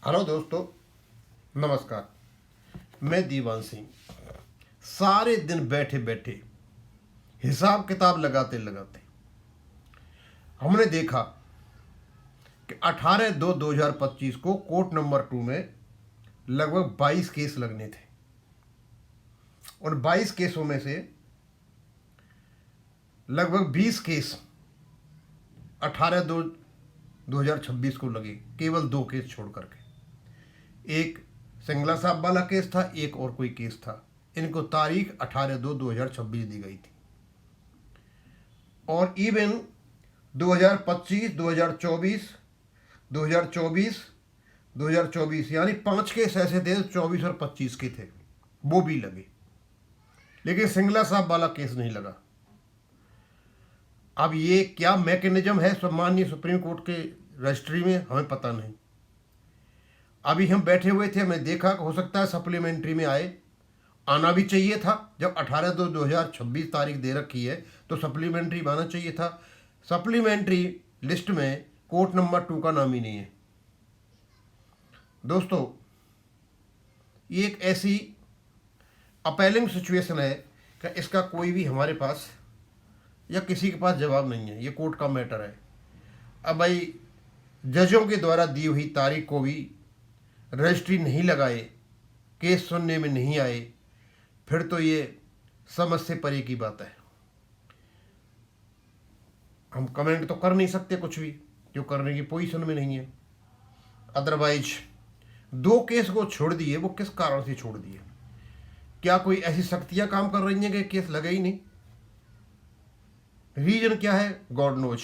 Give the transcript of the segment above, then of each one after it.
Hello दोस्तों, नमस्कार। मैं दीवान सिंह। सारे दिन बैठे बैठे हिसाब किताब लगाते लगाते हमने देखा कि 18/2/2025 को कोर्ट नंबर 2 में लगभग 22 केस लगने थे। उन 22 केसों में से लगभग 20 केस 18/2/2026 को लगे, केवल 2 केस छोड़ करके। एक सिंगला साहब वाला केस था, एक और कोई केस था। इनको तारीख 18/2/2026 दी गई थी। और इवन 2025, 2024, 2024, 2024 यानी 5 केस ऐसे थे, 24 और 25 के थे, वो भी लगे। लेकिन सिंगला साहब वाला केस नहीं लगा। अब ये क्या मैकेनिज्म है सम्माननीय सुप्रीम कोर्ट के रजिस्ट्री में, हमें पता नहीं। अभी हम बैठे हुए थे, हमने देखा कि हो सकता है सप्लीमेंट्री में आना भी चाहिए था। जब 18/2/2026 तारीख दे रखी है तो सप्लीमेंट्री में आना चाहिए था। सप्लीमेंट्री लिस्ट में कोर्ट नंबर 2 का नाम ही नहीं है। दोस्तों, ये एक ऐसी अपीलिंग सिचुएशन है कि इसका कोई भी हमारे पास या किसी के पास जवाब नहीं है। ये कोर्ट का मैटर है। अब भाई जजों के द्वारा दी हुई तारीख को भी रजिस्ट्री नहीं लगाए, केस सुनने में नहीं आए, फिर तो ये समझ से परे की बात है। हम कमेंट तो कर नहीं सकते कुछ भी, जो करने की पोजीशन में नहीं है। अदरवाइज 2 केस को छोड़ दिए, वो किस कारण से छोड़ दिए? क्या कोई ऐसी शक्तियां काम कर रही हैं कि केस लगे ही नहीं? रीजन क्या है, गॉड नोज।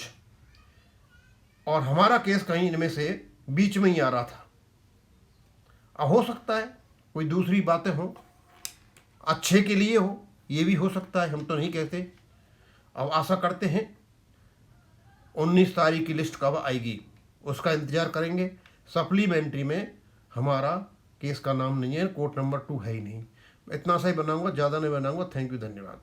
और हमारा केस कहीं इनमें से बीच में ही आ रहा था। अब हो सकता है कोई दूसरी बातें हो, अच्छे के लिए हो, ये भी हो सकता है, हम तो नहीं कहते। अब आशा करते हैं 19 तारीख की लिस्ट कब आएगी उसका इंतज़ार करेंगे। सप्लीमेंट्री में हमारा केस का नाम नहीं है, कोर्ट नंबर 2 है ही नहीं। इतना सा ही बनाऊंगा, ज़्यादा नहीं बनाऊंगा। थैंक यू, धन्यवाद।